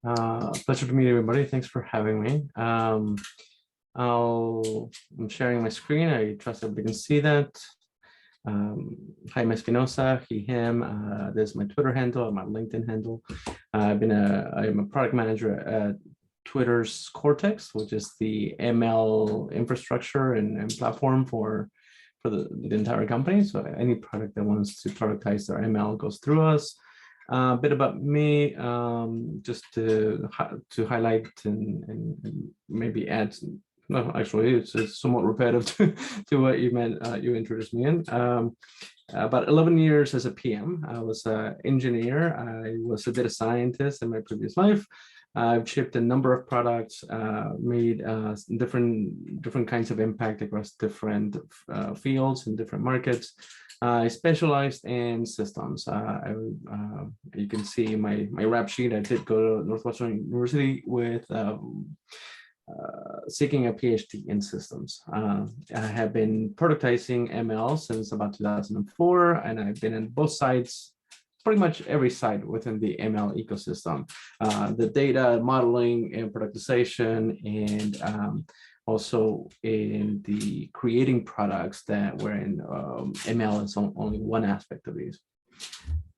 Pleasure to meet everybody. Thanks for having me. I'm sharing my screen. I trust everybody can see that. Jaime Espinosa, he, him. This is my Twitter handle, my LinkedIn handle. I'm a product manager at Twitter's Cortex, which is the ML infrastructure and platform for the entire company. So any product that wants to productize their ML goes through us. A bit about me, just to highlight and maybe add. No, actually, it's somewhat repetitive to what you meant. You introduced me in. About 11 years as a PM. I was an engineer. I was a data scientist in my previous life. I've shipped a number of products, made different kinds of impact across different fields and different markets. I specialized in systems. You can see my rap sheet. I did go to Northwestern University with seeking a PhD in systems. I have been productizing ML since about 2004, and I've been on both sides, pretty much every side within the ML ecosystem, the data modeling and productization, and also in the creating products that wherein ML is only one aspect of these.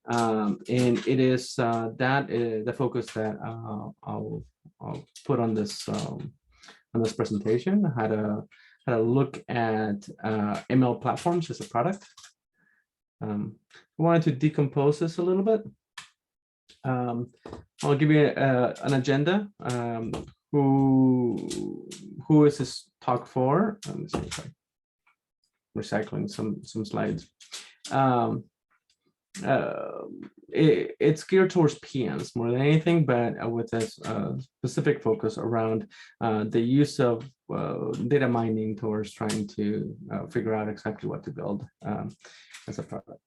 And it is the focus that I'll put on this presentation. How to look at ML platforms as a product. I wanted to decompose this a little bit. I'll give you an agenda. Who is this talk for? Let me see if I'm recycling some slides. It's geared towards PMs more than anything, but with a specific focus around the use of data mining towards trying to figure out exactly what to build as a product.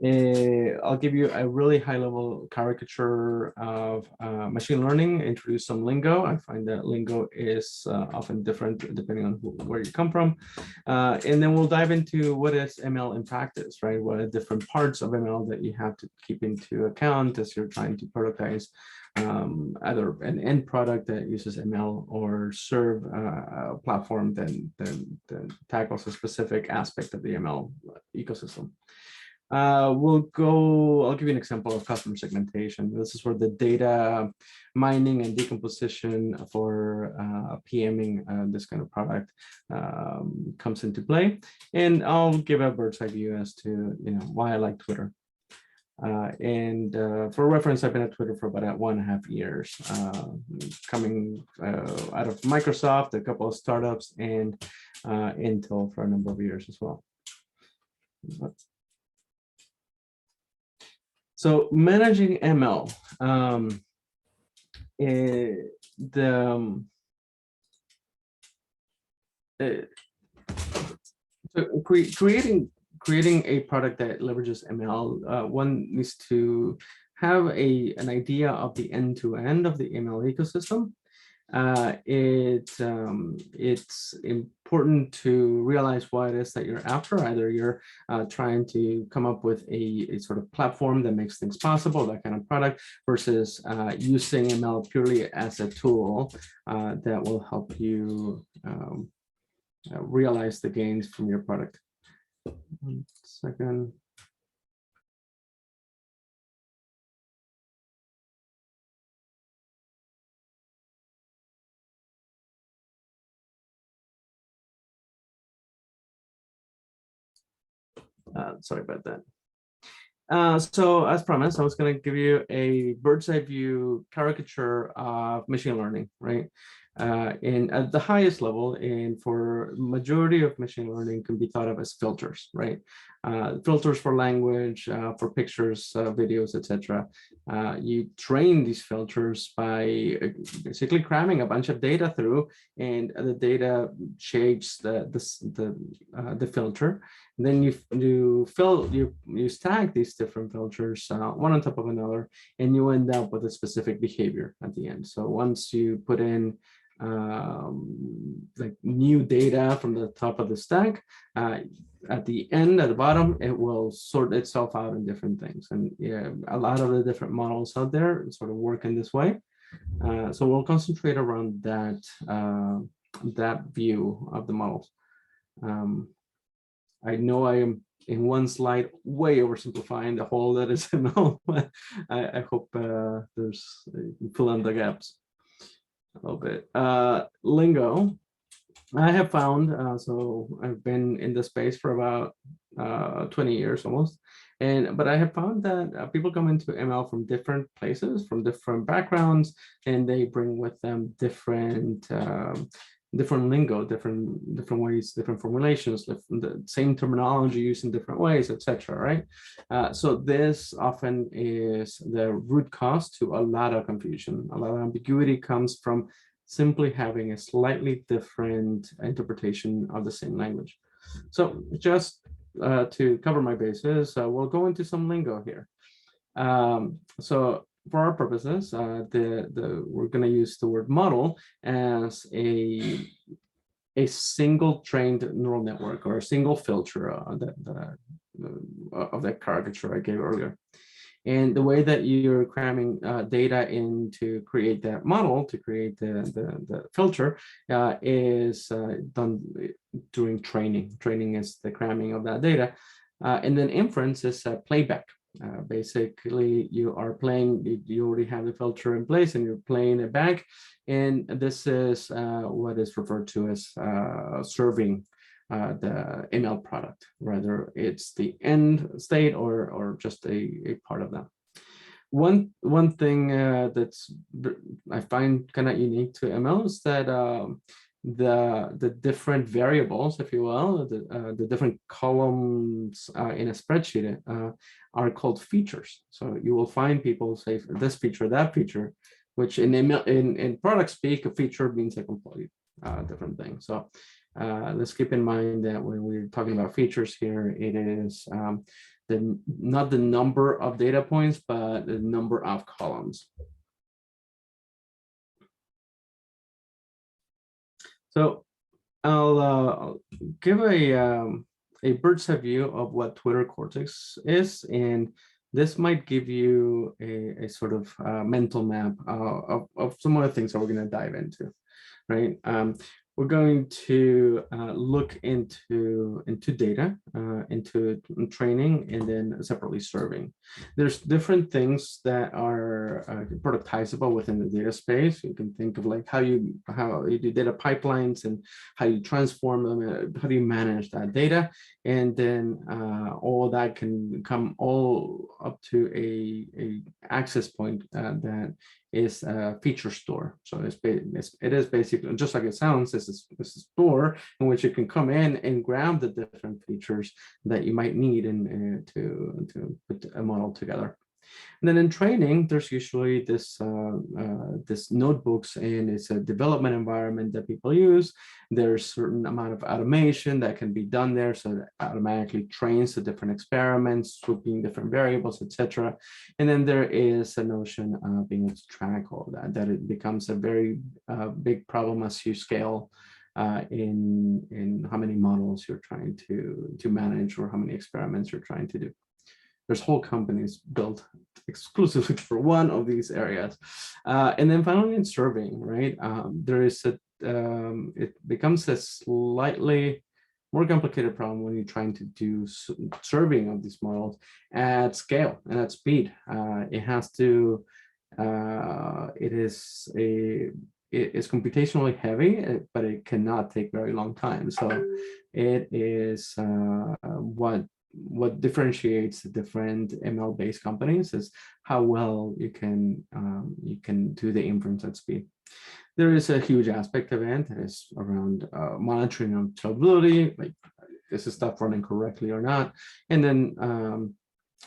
I'll give you a really high-level caricature of machine learning, introduce some lingo. I find that lingo is often different depending on where you come from. And then we'll dive into what is ML in practice, right? What are different parts of ML that you have to keep into account as you're trying to productize either an end product that uses ML or serve a platform that tackles a specific aspect of the ML ecosystem. I'll give you an example of customer segmentation. This is where the data mining and decomposition for PMing this kind of product comes into play. And I'll give a bird's eye view as to why I like Twitter. For reference, I've been at Twitter for about 1.5 years, coming out of Microsoft, a couple of startups, and Intel for a number of years as well. So managing ML, creating a product that leverages ML, one needs to have an idea of the end-to-end of the ML ecosystem. It's important to realize what it is that you're after. Either you're trying to come up with a sort of platform that makes things possible, that kind of product, versus using ML purely as a tool that will help you realize the gains from your product. 1 second. Sorry about that. So as promised, I was going to give you a bird's eye view caricature of machine learning, right? And at the highest level, and for majority of machine learning can be thought of as filters, right? Filters for language, for pictures, videos, etc. You train these filters by basically cramming a bunch of data through, and the data shapes the filter. And then you stack these different filters one on top of another, and you end up with a specific behavior at the end. So once you put in like new data from the top of the stack, at the end, at the bottom, it will sort itself out in different things. And yeah, a lot of the different models out there sort of work in this way. So we'll concentrate around that, that view of the models. I know I am in one slide way oversimplifying the whole that is ML, but I hope there's fill in the gaps a little bit. Lingo, I have found, so I've been in the space for about 20 years almost. But I have found that people come into ML from different places, from different backgrounds, and they bring with them different different lingo, different ways, different formulations, the same terminology used in different ways, etc. Right? So this often is the root cause to a lot of confusion. A lot of ambiguity comes from simply having a slightly different interpretation of the same language. So just to cover my bases, we'll go into some lingo here. So for our purposes, we're going to use the word model as a single trained neural network or a single filter of that caricature I gave earlier. And the way that you're cramming data in to create that model, to create the filter, is done during training. Training is the cramming of that data. And then inference is playback. Basically, you are playing, you already have the filter in place and you're playing it back. And this is what is referred to as serving the ML product, whether it's the end state or just a part of that. One thing that's I find kind of unique to ML is that the different variables, if you will, the different columns in a spreadsheet are called features. So you will find people say this feature, that feature, which in product speak, a feature means a completely different thing. So let's keep in mind that when we're talking about features here, it is not the number of data points, but the number of columns. So I'll give a bird's eye view of what Twitter Cortex is, and this might give you a sort of mental map of some of the things that we're going to dive into, right? We're going to look into data, into training, and then separately serving. There's different things that are productizable within the data space. You can think of like how you do data pipelines and how you transform them, how do you manage that data, and then all that can come all up to a access point that is a feature store. So it is basically just like it sounds. This is a store in which you can come in and grab the different features that you might need to put a model together. And then in training, there's usually this notebooks, and it's a development environment that people use. There's a certain amount of automation that can be done there, so that automatically trains the different experiments, swooping different variables, etc. And then there is a notion of being able to track all of that it becomes a very big problem as you scale in how many models you're trying to manage or how many experiments you're trying to do. There's whole companies built exclusively for one of these areas. And then finally in serving, right? There is it becomes a slightly more complicated problem when you're trying to do serving of these models at scale and at speed. It has to, it is computationally heavy, but it cannot take very long time. So it is what differentiates the different ML-based companies is how well you can do the inference at speed. There is a huge aspect of it that is around monitoring of observability, like is the stuff running correctly or not, and then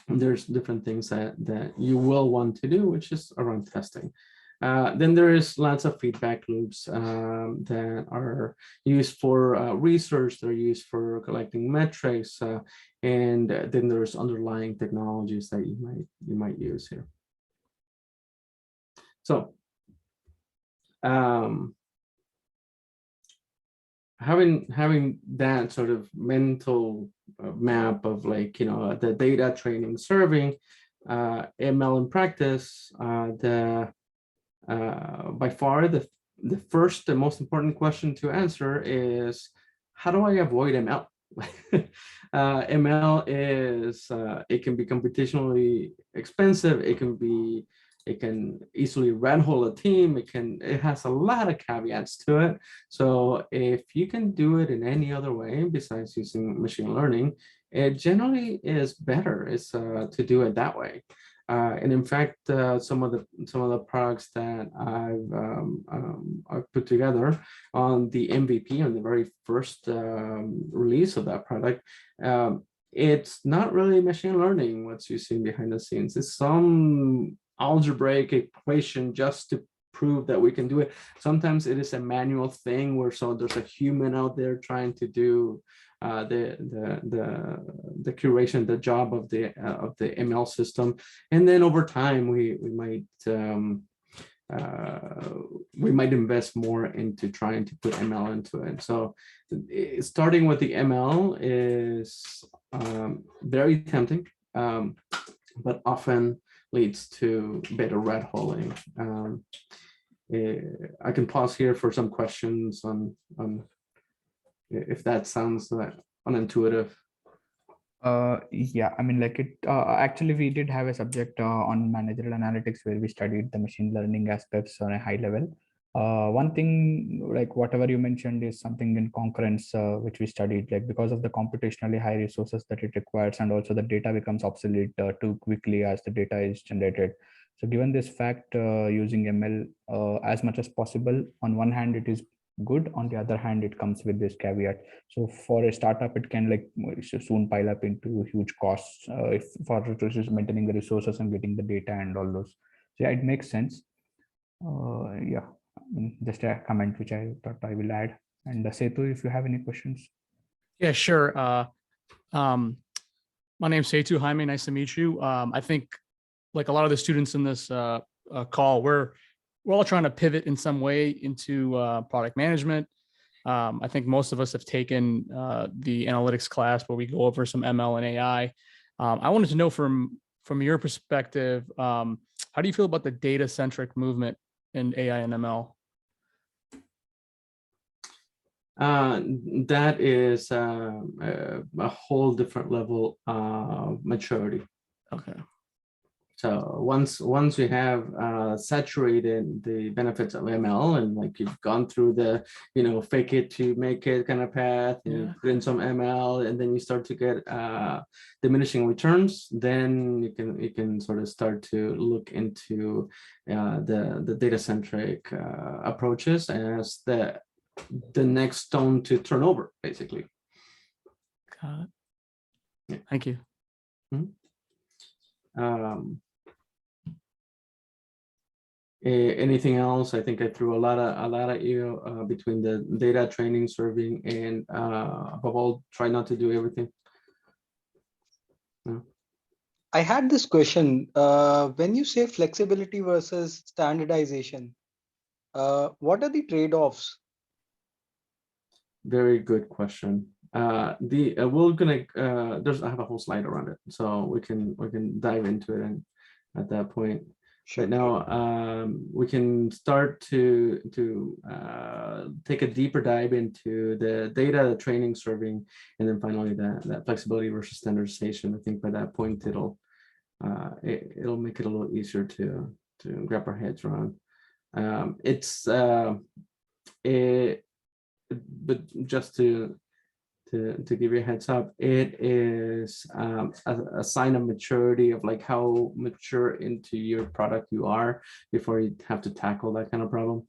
there's different things that you will want to do, which is around testing. Then there is lots of feedback loops that are used for research, they're used for collecting metrics, and then there's underlying technologies that you might use here. So having that sort of mental map of like, you know, the data training serving ML in practice, by far the first and most important question to answer is, how do I avoid ML? ML is it can be computationally expensive. It can easily red hole a team. It has a lot of caveats to it. So if you can do it in any other way besides using machine learning, it generally is better to do it that way. And in fact, some of the products that I've put together on the MVP, on the very first release of that product, it's not really machine learning what's you see behind the scenes. It's some algebraic equation just to prove that we can do it. Sometimes it is a manual thing where there's a human out there trying to do the curation, the job of the ML system, and then over time we might invest more into trying to put ML into it. So starting with the ML is very tempting, but often leads to better red holing. I can pause here for some questions on if that sounds unintuitive. Yeah, I mean, like it actually we did have a subject on managerial analytics where we studied the machine learning aspects on a high level. One thing, like whatever you mentioned, is something in concurrence which we studied, like because of the computationally high resources that it requires, and also the data becomes obsolete too quickly as the data is generated. So given this fact, using ML as much as possible, on one hand it is good, on the other hand it comes with this caveat. So for a startup it can like soon pile up into huge costs if for maintaining the resources and getting the data and all those. So yeah, it makes sense. Yeah, I mean, just a comment which I thought I will add. And Setu, if you have any questions. Yeah, sure. My name's Setu Jaime. Nice to meet you. I think like a lot of the students in this call, we're all trying to pivot in some way into product management. I think most of us have taken the analytics class where we go over some ML and AI. I wanted to know from your perspective, how do you feel about the data-centric movement in AI and ML? That is a whole different level of maturity. Okay. So once you have saturated the benefits of ML, and like you've gone through the fake it to make it kind of path, and you put in some ML, and then you start to get diminishing returns, then you can sort of start to look into the data-centric approaches as the next stone to turn over, basically. Got it. Yeah. Thank you. Anything else? I think I threw a lot of between the data training, serving, and above all, try not to do everything. No. I had this question. When you say flexibility versus standardization, what are the trade-offs? Very good question. We're gonna I have a whole slide around it, so we can dive into it and at that point. Sure. Right now, we can start to take a deeper dive into the data, the training, serving, and then finally that flexibility versus standardization. I think by that point it'll make it a little easier to wrap our heads around. But just to give you a heads up, it is a sign of maturity of like how mature into your product you are before you have to tackle that kind of problem.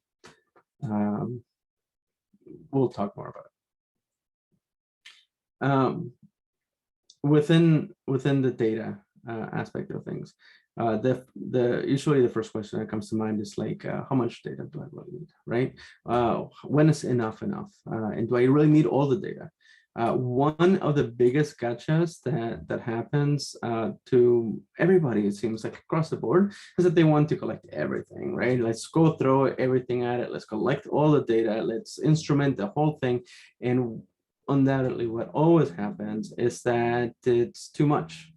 We'll talk more about it. Within the data aspect of things, usually the first question that comes to mind is like, how much data do I really need, right? When is enough, and do I really need all the data? One of the biggest gotchas that happens to everybody, it seems like across the board, is that they want to collect everything, right? Let's go throw everything at it. Let's collect all the data. Let's instrument the whole thing. And undoubtedly, what always happens is that it's too much.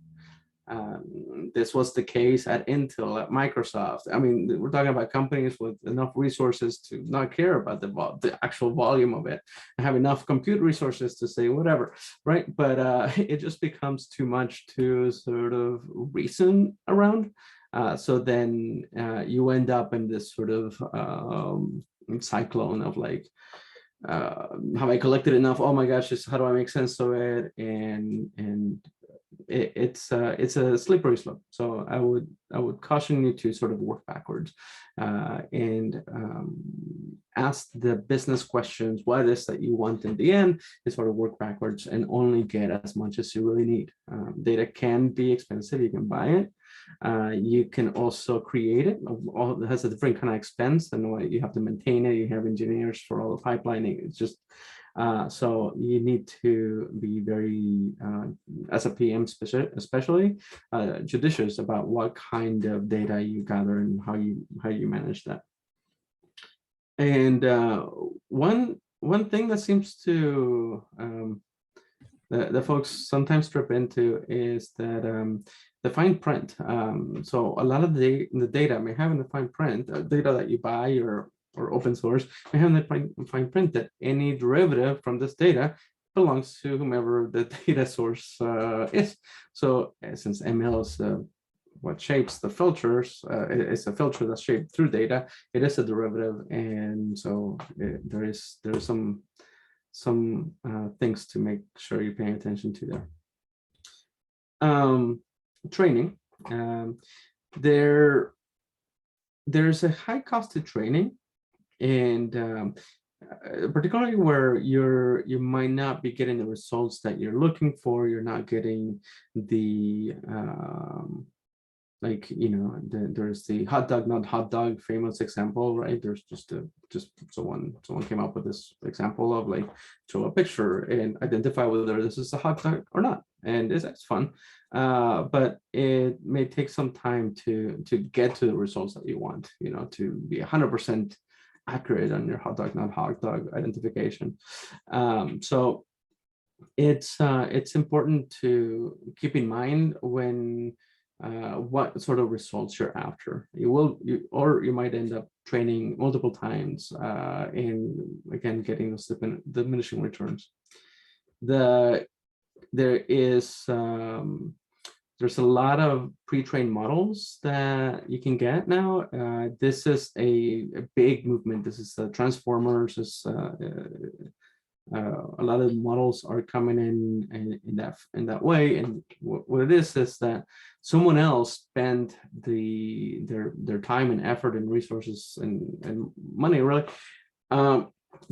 This was the case at Intel, at Microsoft. I mean, we're talking about companies with enough resources to not care about the actual volume of it, and have enough compute resources to say whatever, right? But it just becomes too much to sort of reason around. So then you end up in this sort of cyclone of like, have I collected enough? Oh my gosh, just how do I make sense of it? And it's a slippery slope. So I would caution you to sort of work backwards and ask the business questions. What it is that you want in the end, is sort of work backwards and only get as much as you really need. Data can be expensive. You can buy it. You can also create it. It has a different kind of expense, and you have to maintain it. You have engineers for all the pipelining. It's just so you need to be very, as a PM especially, judicious about what kind of data you gather and how you manage that. And one thing that seems to the folks sometimes trip into is that the fine print. So a lot of the data may have in the fine print, data that you buy or open source, may have in the fine print that any derivative from this data belongs to whomever the data source is. So since ML is what shapes the filters, it's a filter that's shaped through data, it is a derivative, and so there is some things to make sure you're paying attention to there. Training. There's a high cost to training, and particularly where you might not be getting the results that you're looking for. You're not getting the like, you know, there's the hot dog not hot dog famous example, right? There's just someone came up with this example of like, show a picture and identify whether this is a hot dog or not, and it's fun, but it may take some time to get to the results that you want, you know, to be 100% accurate on your hot dog not hot dog identification. So it's important to keep in mind when what sort of results you're after. Or you might end up training multiple times and again getting those diminishing returns. There's a lot of pre-trained models that you can get now. This is a big movement. This is transformers. A lot of models are coming in that way, and what it is that someone else spent their time and effort and resources and money really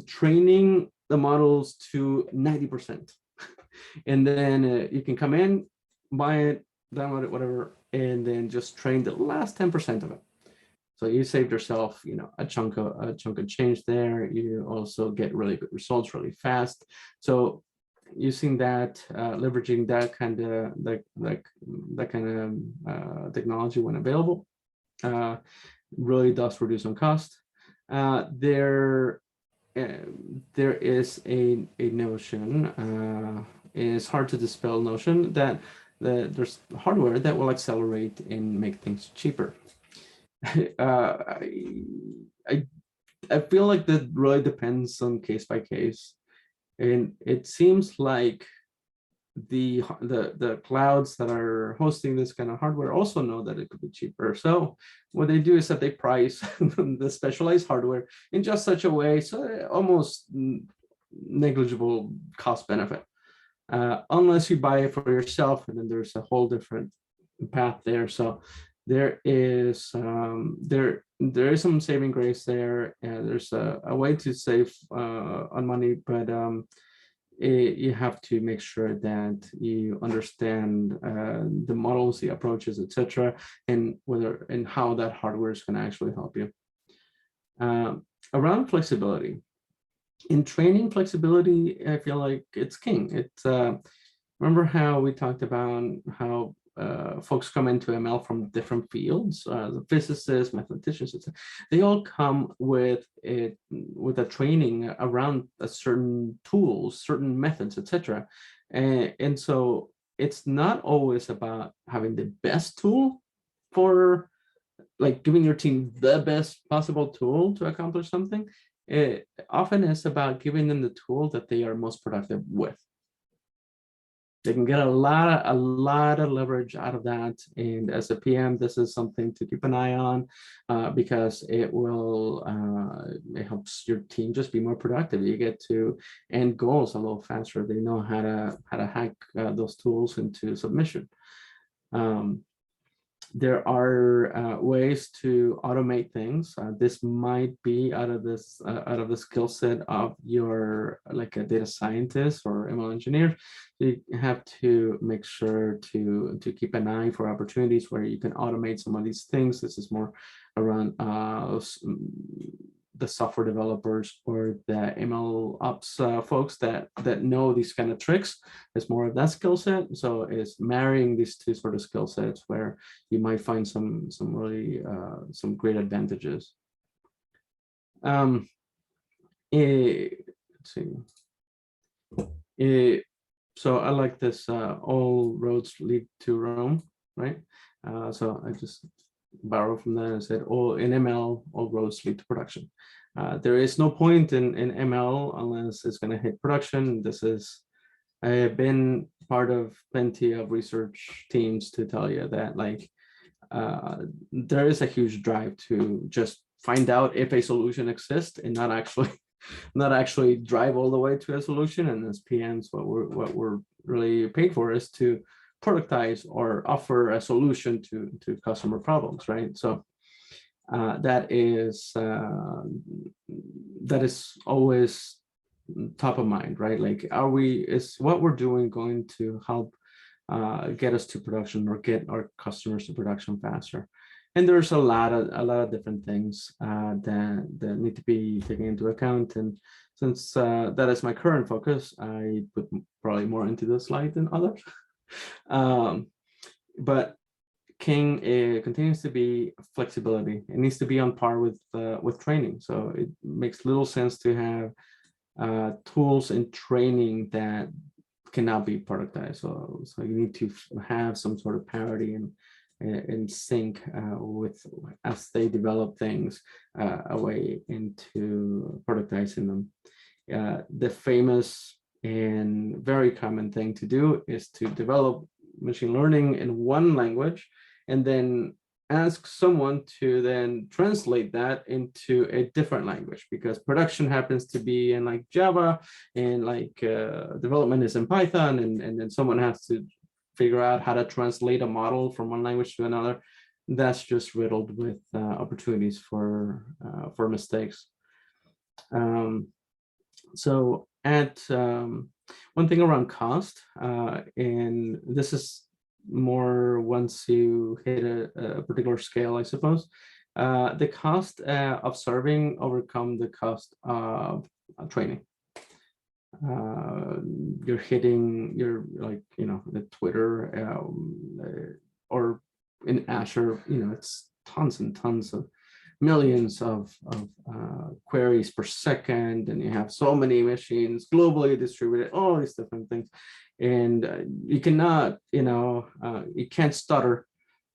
training the models to 90%, and then you can come in, buy it, download it, whatever, and then just train the last 10% of it. So you saved yourself, you know, a chunk of change there. You also get really good results really fast. So using that, leveraging that kind of technology when available, really does reduce on cost. There is a notion. It's hard to dispel notion that there's hardware that will accelerate and make things cheaper. I feel like that really depends on case by case, and it seems like the clouds that are hosting this kind of hardware also know that it could be cheaper. So what they do is that they price the specialized hardware in just such a way so almost negligible cost benefit, unless you buy it for yourself, and then there's a whole different path there. So there is some saving grace there, and there's a way to save on money, but you have to make sure that you understand the models, the approaches, etc., and whether and how that hardware is going to actually help you. Around flexibility, in training, flexibility, I feel like it's king. It's remember how we talked about how folks come into ML from different fields, the physicists, mathematicians, etc. They all come with a training around a certain tools, certain methods, etc. And so it's not always about having the best tool for like giving your team the best possible tool to accomplish something. It often is about giving them the tool that they are most productive with. They can get a lot of leverage out of that. And as a PM, this is something to keep an eye on because it will, it helps your team just be more productive. You get to end goals a little faster. They know how to hack those tools into submission. There are ways to automate things. This might be out of the skill set of your like a data scientist or ML engineer. You have to make sure to keep an eye for opportunities where you can automate some of these things. This is more around the software developers or the ML ops folks that know these kind of tricks. It's more of that skill set. So it's marrying these two sort of skill sets where you might find some really some great advantages. Let's see. So I like this all roads lead to Rome, right? So I just borrow from that and said, oh, in ML, all roads lead to production. There is no point in ML unless it's going to hit production. This is, I have been part of plenty of research teams to tell you that like there is a huge drive to just find out if a solution exists and not actually drive all the way to a solution. And as PMs, what we're really paid for is to productize or offer a solution to customer problems, right? So that is always top of mind, right? Like, is what we're doing going to help get us to production or get our customers to production faster? And there's a lot of different things that need to be taken into account. And since that is my current focus, I put probably more into this slide than others. But king continues to be flexibility. It needs to be on par with training. So it makes little sense to have tools and training that cannot be productized. So you need to have some sort of parity and sync with as they develop things a way into productizing them. The famous and very common thing to do is to develop machine learning in one language and then ask someone to then translate that into a different language, because production happens to be in like Java and like development is in Python, and then someone has to figure out how to translate a model from one language to another. That's just riddled with opportunities for mistakes. So at one thing around cost, and this is more once you hit a particular scale, I suppose, the cost of serving overcome the cost of training. You're hitting like, the Twitter or in Azure, it's tons and tons of millions of queries per second, and you have so many machines globally distributed, all these different things, and you cannot, you can't stutter,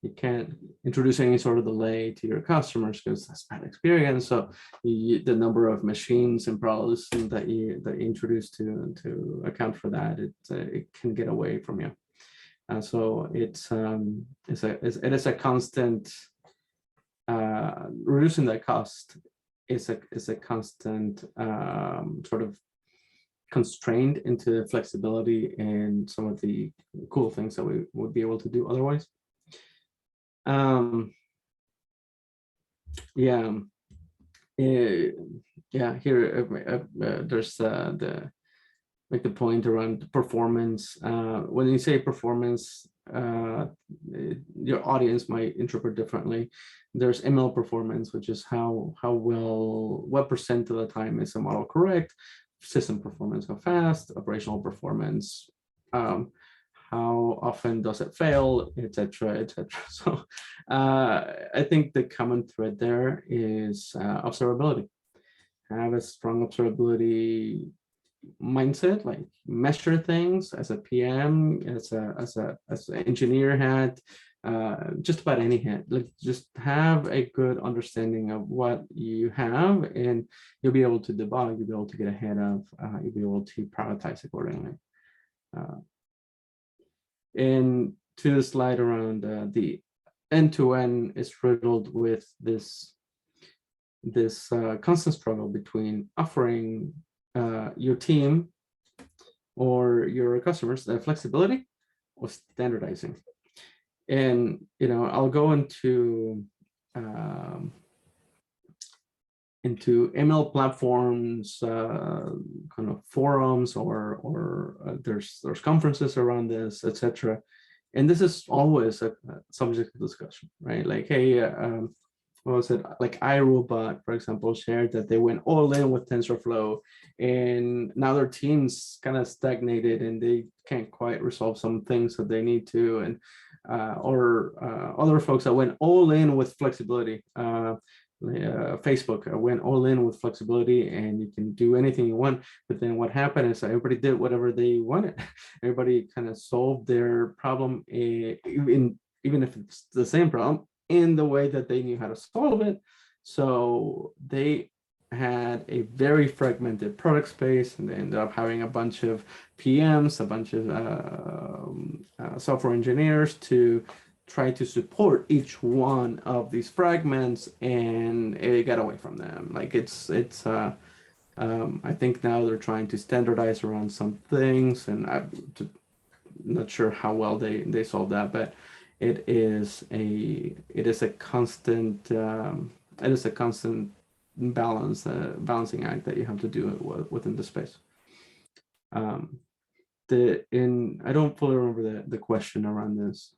you can't introduce any sort of delay to your customers because that's bad experience. So the number of machines and problems that you introduce to account for that, it can get away from you. So it is a constant. Reducing that cost is a constant sort of constraint into flexibility and some of the cool things that we would be able to do otherwise. Here there's make the point around performance. When you say performance, your audience might interpret differently. There's ML performance, which is what percent of the time is a model correct, system performance, how fast, operational performance, how often does it fail, etc., etc. So I think the common thread there is observability. Have a strong observability mindset, like measure things as a PM, as an engineer hat, just about any hat. Like just have a good understanding of what you have, and you'll be able to debug. You'll be able to get ahead of. You'll be able to prioritize accordingly. And to the slide around the end-to-end is riddled with this constant struggle between offering your team or your customers the flexibility or standardizing. And I'll go into ML platforms, kind of forums, or there's conferences around this, etc. And this is always a subject of discussion, right? Like, hey, what was it? Like iRobot, for example, shared that they went all in with TensorFlow, and now their team's kind of stagnated and they can't quite resolve some things that they need to, and or other folks that went all in with flexibility. Facebook went all in with flexibility, and you can do anything you want. But then what happened is everybody did whatever they wanted. Everybody kind of solved their problem, even if it's the same problem, in the way that they knew how to solve it. So they had a very fragmented product space, and they ended up having a bunch of PMs, a bunch of software engineers to try to support each one of these fragments, and it got away from them. Like I think now they're trying to standardize around some things, and I'm not sure how well they solve that, but it is a constant balancing act that you have to do within the space. I don't fully remember the question around this.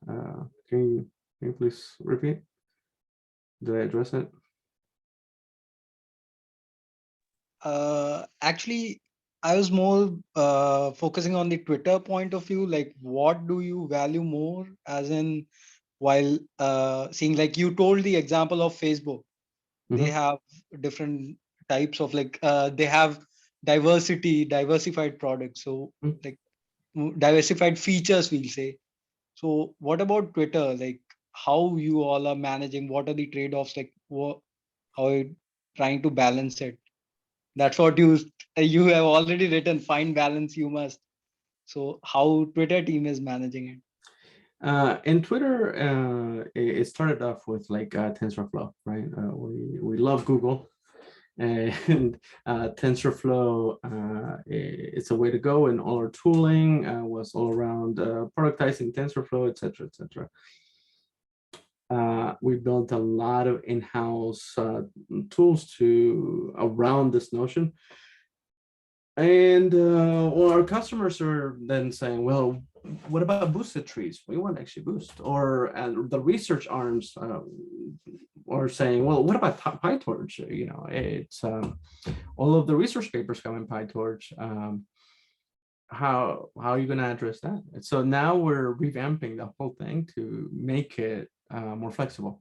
Can you please repeat? Did I address it? Actually, I was more focusing on the Twitter point of view. Like, what do you value more? As in, while seeing, like you told the example of Facebook, they have different types of they have diversified products. So like diversified features, we'll say. So what about Twitter? Like how you all are managing? What are the trade-offs? Like how are you trying to balance it? That's what you have already written. Find balance, you must. So how Twitter team is managing it? In Twitter, it started off with like TensorFlow, right? We love Google, and TensorFlow, it's a way to go, and all our tooling was all around productizing TensorFlow, etc., etc. We built a lot of in-house tools around this notion. And our customers are then saying, well, what about boosted trees? We want actually boost. Or the research arms are saying, well, what about PyTorch? It's all of the research papers come in PyTorch. How are you going to address that? And so now we're revamping the whole thing to make it more flexible.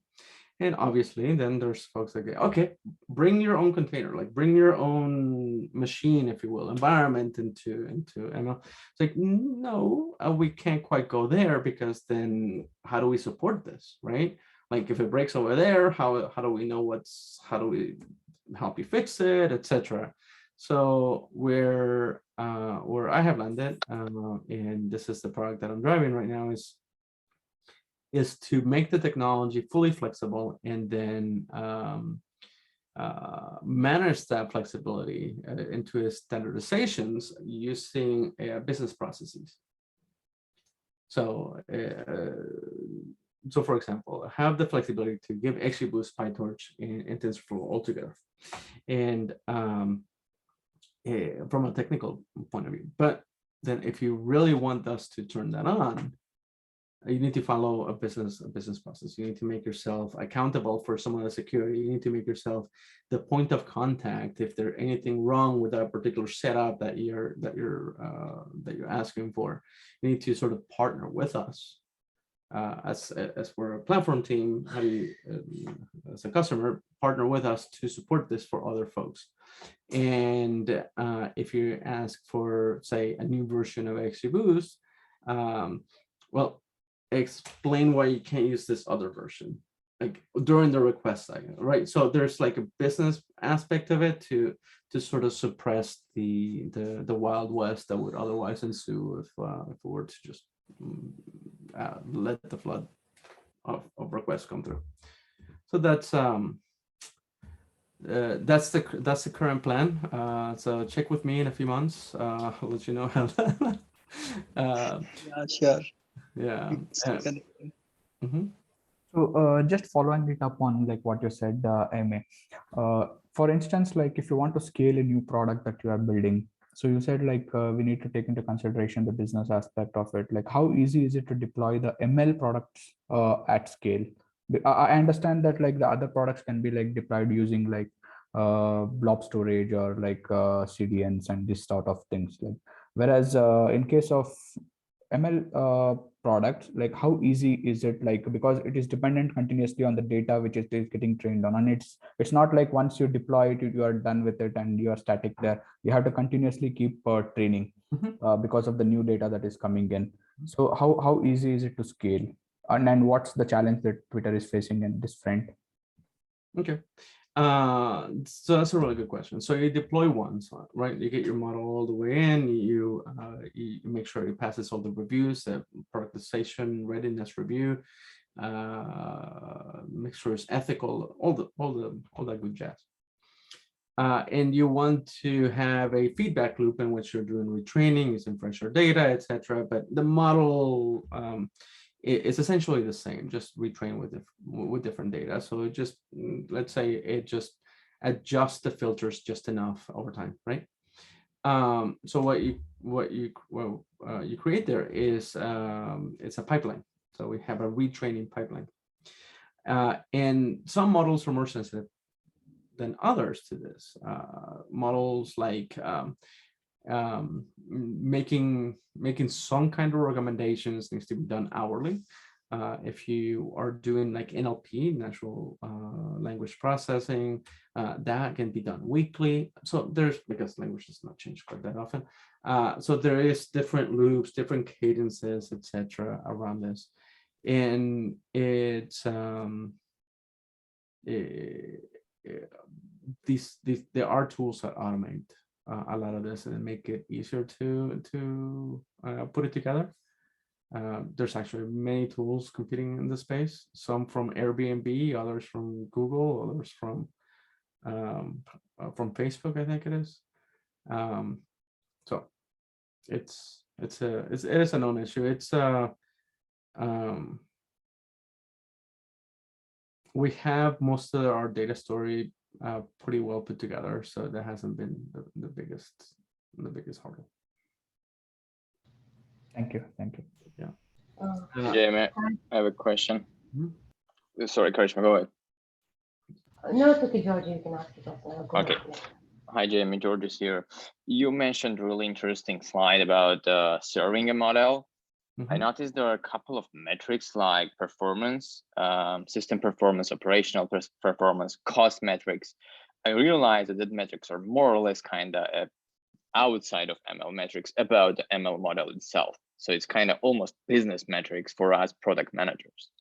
And obviously, then there's folks that go, okay, bring your own container, like bring your own machine, if you will, environment into ML. It's like, no, we can't quite go there, because then how do we support this, right? Like if it breaks over there, how do we know how do we help you fix it, etc. So where I have landed, and this is the product that I'm driving right now, is to make the technology fully flexible, and then manage that flexibility into standardizations using business processes. So, for example, have the flexibility to give XGBoost, PyTorch, and TensorFlow all together, and from a technical point of view. But then, if you really want us to turn that on, you need to follow a business process. You need to make yourself accountable for some of the security. You need to make yourself the point of contact if there's anything wrong with that particular setup that you're asking for. You need to sort of partner with us as we're a platform team, how do you, as a customer, partner with us to support this for other folks? And if you ask for, say, a new version of XGBoost, well, explain why you can't use this other version, like during the request cycle, right? So there's like a business aspect of it to sort of suppress the Wild West that would otherwise ensue if we were to just let the flood of requests come through. So that's the current plan. So check with me in a few months. I'll let you know how. Yeah, sure. Yeah. So just following it up on like what you said, MA. For instance, like if you want to scale a new product that you are building, so you said like we need to take into consideration the business aspect of it. Like how easy is it to deploy the ML products at scale? I understand that like the other products can be like deployed using like blob storage or like CDNs and this sort of things. Like whereas in case of ML products, like how easy is it, like because it is dependent continuously on the data which is getting trained on, and it's not like once you deploy it you are done with it and you are static there. You have to continuously keep training because of the new data that is coming in. So how easy is it to scale, and then what's the challenge that Twitter is facing in this front? Okay. So that's a really good question. So you deploy once, right? You get your model all the way in, you make sure it passes all the reviews, the productization readiness review, make sure it's ethical, all that good jazz. And you want to have a feedback loop in which you're doing retraining, using fresher data, etc. But the model it's essentially the same, just retrain with different data. So it just, let's say it just adjusts the filters just enough over time, right? So what you create there is it's a pipeline. So we have a retraining pipeline, and some models are more sensitive than others to this. Models like making some kind of recommendations needs to be done hourly. If you are doing like NLP, natural language processing, that can be done weekly. So there's, because language does not change quite that often. So there is different loops, different cadences, etc. around this. And it's there are tools that automate a lot of this and make it easier to put it together. There's actually many tools competing in the space, some from Airbnb, others from Google, others from Facebook, I think it is. So it is a known issue. It's we have most of our data story pretty well put together, so that hasn't been the biggest hurdle. Thank you. Yeah. Jamie, I have a question. Mhm. Sorry, Karishma, go ahead. No, it's okay, George. You can ask it. Okay. Hi, Jamie. George is here. You mentioned a really interesting slide about serving a model. I noticed there are a couple of metrics like performance, system performance, operational performance, cost metrics. I realized that metrics are more or less kind of outside of ML metrics about the ML model itself. So it's kind of almost business metrics for us product managers.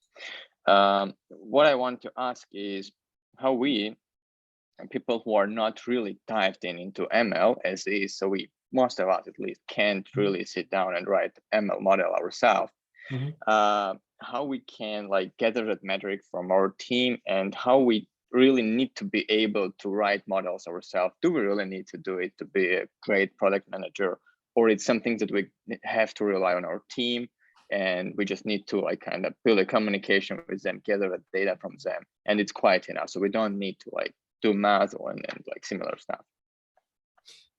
What I want to ask is how we, people who are not really dived into ML as is, so most of us at least can't really sit down and write ML model ourselves. How we can like gather that metric from our team, and how we really need to be able to write models ourselves. Do we really need to do it to be a great product manager, or it's something that we have to rely on our team and we just need to like kind of build a communication with them, gather the data from them, and it's quite enough. So we don't need to like do math and like similar stuff.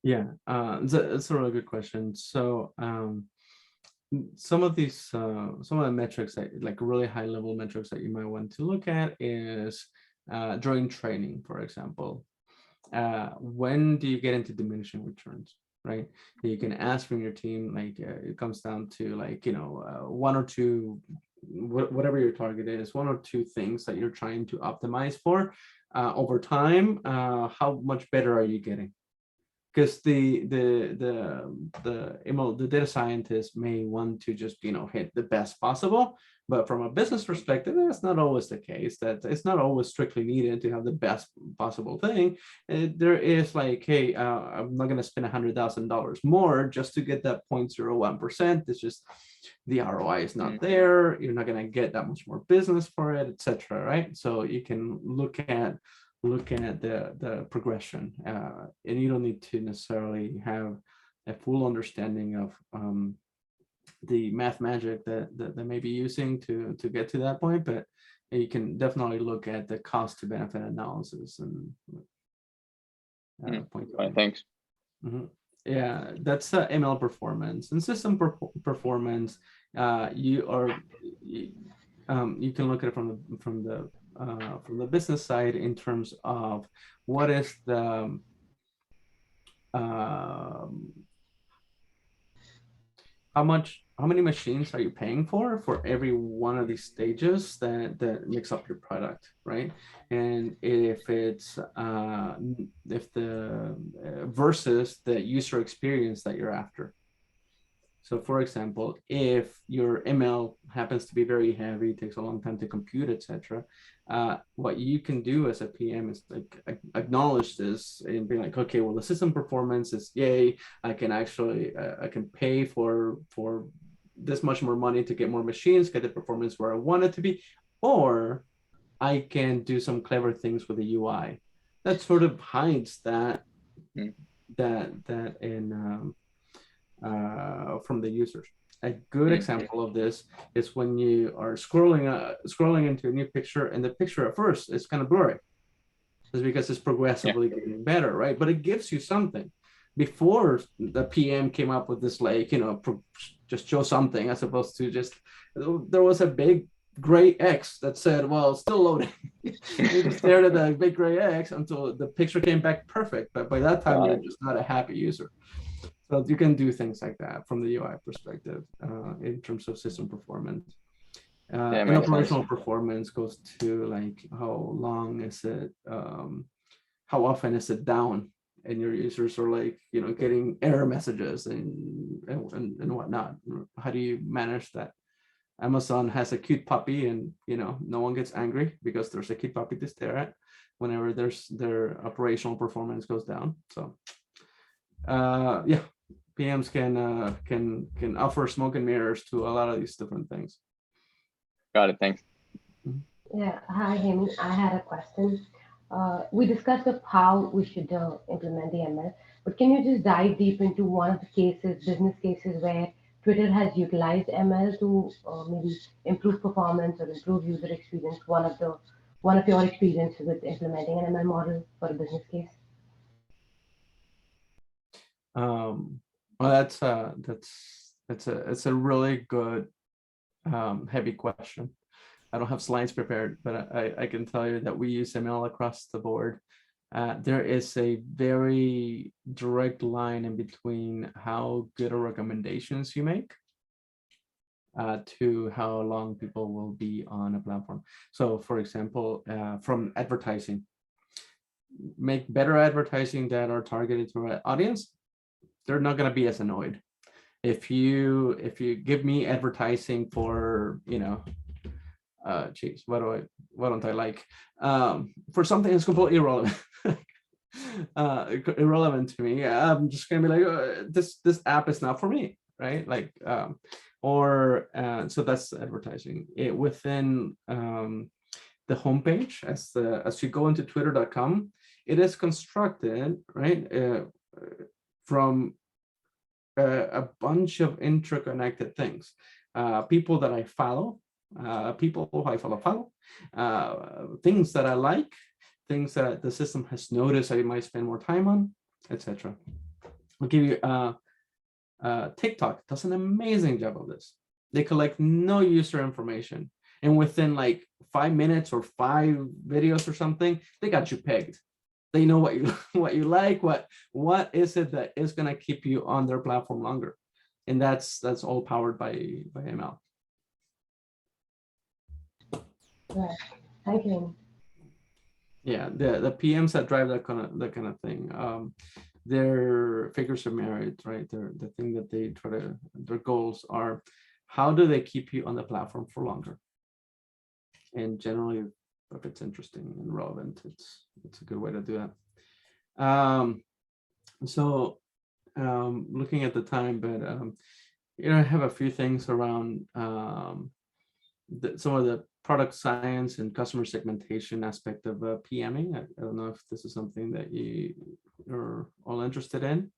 Yeah, it's a really good question. So some of the metrics that like really high level metrics that you might want to look at is during training, for example. When do you get into diminishing returns, right? You can ask from your team, like it comes down to like, 1 or 2 whatever your target is, one or two things that you're trying to optimize for over time. How much better are you getting? Because the data scientist may want to just hit the best possible, but from a business perspective, that's not always the case. That it's not always strictly needed to have the best possible thing. There is like, hey, I'm not going to spend $100,000 more just to get that 0.01%. It's just the ROI is not there. You're not going to get that much more business for it, etc. Right? So you can look at the progression, and you don't need to necessarily have a full understanding of the math magic that they may be using to get to that point, but you can definitely look at the cost to benefit analysis and point. Thanks. Yeah, that's ML performance and system performance. You can look at it from the business side in terms of what is the how many machines are you paying for every one of these stages that makes up your product, right? And if it's versus the user experience that you're after. So for example, if your ML happens to be very heavy, takes a long time to compute, etc., what you can do as a PM is like acknowledge this and be like, okay, well, the system performance is yay. I can actually I can pay for this much more money to get more machines, get the performance where I want it to be, or I can do some clever things with the UI that sort of hides that in from the users. A good example of this is when you are scrolling into a new picture, and the picture at first is kind of blurry. It's because it's progressively getting better, right? But it gives you something. Before the PM came up with this, like, just show something as opposed to just, there was a big gray X that said, well, it's still loading. You just stared at the big gray X until the picture came back perfect. But by that time, you're just not a happy user. So you can do things like that from the UI perspective in terms of system performance. And operational performance goes to like how long is it, how often is it down, and your users are like, getting error messages and whatnot. How do you manage that? Amazon has a cute puppy, and no one gets angry because there's a cute puppy to stare at whenever their operational performance goes down. So yeah, PMs can offer smoke and mirrors to a lot of these different things. Got it. Thanks. Yeah. Hi, Hemi. I had a question. We discussed of how we should implement the ML, but can you just dive deep into one of the cases, business cases, where Twitter has utilized ML to maybe improve performance or improve user experience? One of your experiences with implementing an ML model for a business case. Well, that's a really good heavy question. I don't have slides prepared, but I can tell you that we use ML across the board. There is a very direct line in between how good recommendations you make to how long people will be on a platform. So for example, from advertising, make better advertising that are targeted to our audience. They're not going to be as annoyed. If you give me advertising for, geez, what don't I like? For something that's completely irrelevant, irrelevant to me, I'm just gonna be like, this app is not for me, right? Like, so that's advertising. Within the homepage, as you go into twitter.com, it is constructed, right, from a bunch of interconnected things. People that I follow, people who I follow, things that I like, things that the system has noticed I might spend more time on, etc. I'll give you TikTok does an amazing job of this. They collect no user information, and within like 5 minutes or 5 videos or something, they got you pegged. They know what you like, what is it that is going to keep you on their platform longer, and that's all powered by ML. Right. Thank you. Yeah, the PMs that drive that kind of thing, their figures are merit, right? The thing that they try to, their goals are, how do they keep you on the platform for longer? And generally, if it's interesting and relevant, it's a good way to do that. So looking at the time, but I have a few things around some of the product science and customer segmentation aspect of PMing. I don't know if this is something that you are all interested in.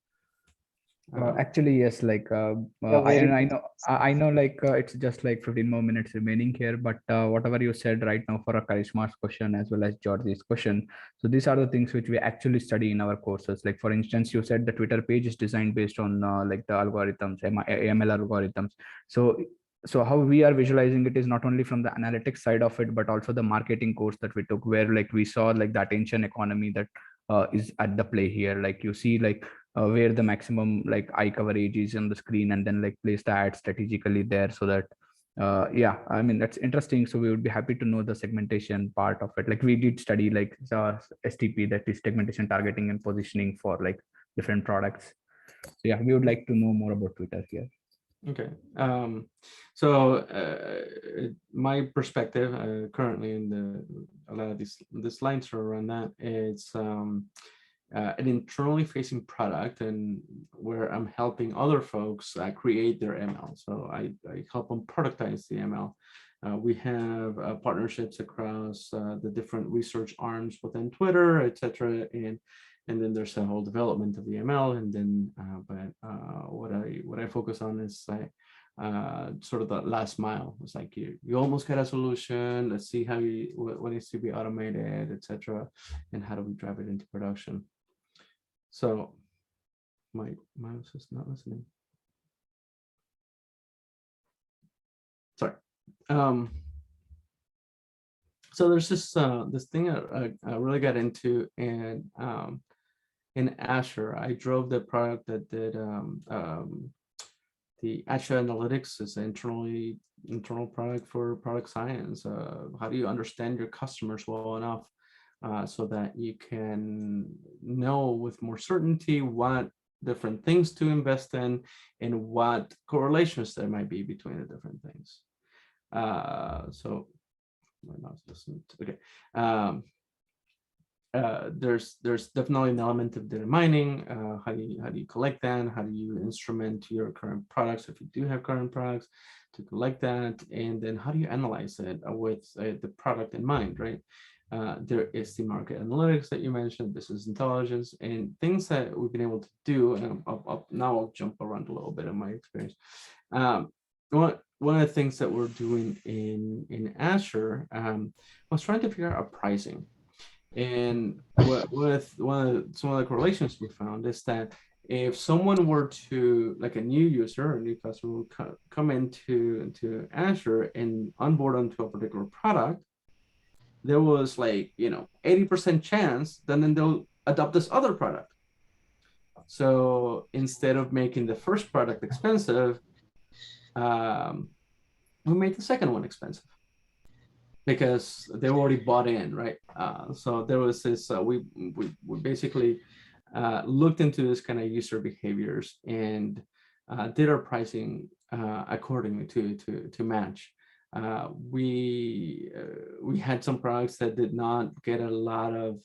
Actually, yes, like I know like it's just like 15 more minutes remaining here, but whatever you said right now for a Karishma's question as well as George's question, so these are the things which we actually study in our courses. Like for instance, you said the Twitter page is designed based on like the algorithms, ML algorithms. So how we are visualizing it is not only from the analytics side of it, but also the marketing course that we took, where like we saw like the attention economy that is at the play here. Like you see like where the maximum like eye coverage is on the screen, and then like place the ad strategically there, so that yeah, I mean, that's interesting. So we would be happy to know the segmentation part of it. Like we did study like STP, that is segmentation, targeting and positioning for like different products. So yeah, we would like to know more about Twitter here. Okay, so my perspective currently in a lot of these lines are around that. It's an internally facing product, and where I'm helping other folks create their ML. So I help them productize the ML. We have partnerships across the different research arms within Twitter, etc. And then there's the whole development of the ML. And then, what I focus on is like sort of the last mile. It's like you almost get a solution. Let's see how what needs to be automated, etc. And how do we drive it into production? So my mouse is not listening. Sorry. So there's this thing I really got into, and in Azure, I drove the product that did the Azure Analytics is an internal product for product science. How do you understand your customers well enough so that you can know with more certainty what different things to invest in and what correlations there might be between the different things. So my mouse doesn't, okay. There's definitely an element of data mining. How do you collect that? How do you instrument your current products, if you do have current products, to collect that? And then how do you analyze it with the product in mind, right? There is the market analytics that you mentioned, business intelligence, and things that we've been able to do. And now I'll jump around a little bit in my experience. One of the things that we're doing in Azure was trying to figure out pricing. And with some of the correlations we found is that if someone were to, like a new user or a new customer would come into Azure and onboard onto a particular product, there was like 80% chance then they'll adopt this other product. So instead of making the first product expensive, we made the second one expensive, because they already bought in, right? So there was this, we basically looked into this kind of user behaviors and did our pricing accordingly to match. We had some products that did not get a lot of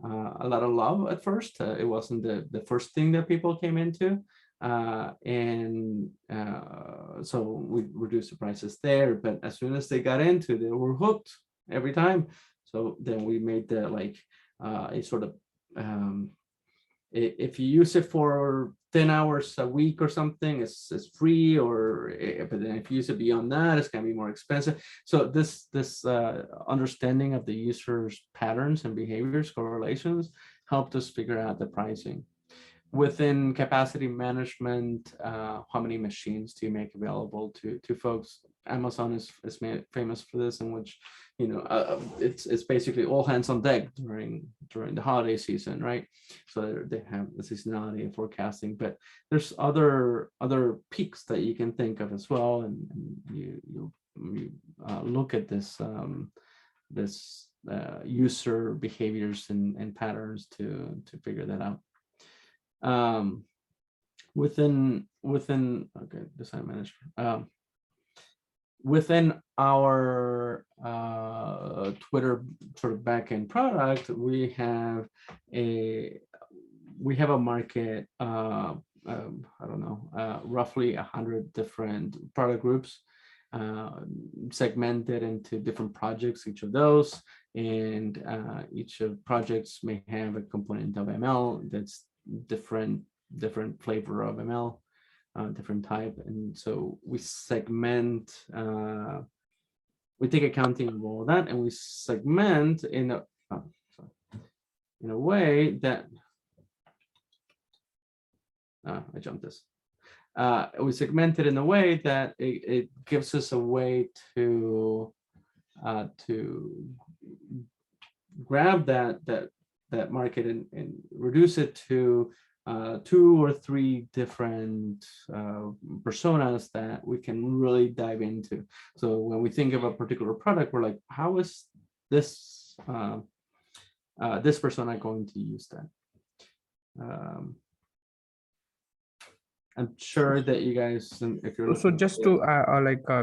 love at first. It wasn't the first thing that people came into. So we reduced the prices there, but as soon as they got into, they were hooked every time. So then we made the a sort of if you use it for 10 hours a week or something, it's free, but then if you use it beyond that, it's going to be more expensive. So this understanding of the user's patterns and behaviors, correlations, helped us figure out the pricing. Within capacity management, how many machines do you make available to folks? Amazon is famous for this, in which it's basically all hands on deck during the holiday season, right? So they have the seasonality and forecasting, but there's other peaks that you can think of as well, and you look at this user behaviors and patterns to figure that out. Within okay, design manager. Within our Twitter sort of backend product, we have a market. I don't know, roughly 100 different product groups, segmented into different projects, each of those, and each of projects may have a component of ML that's different flavor of ML, different type. And so we segment, we take accounting of all that, and we segment in a way that I jumped this. We segment it in a way that it gives us a way to grab that market and reduce it to 2 or 3 different personas that we can really dive into. So when we think of a particular product, we're like, how is this this persona going to use that? I'm sure that you guys, if you're So just to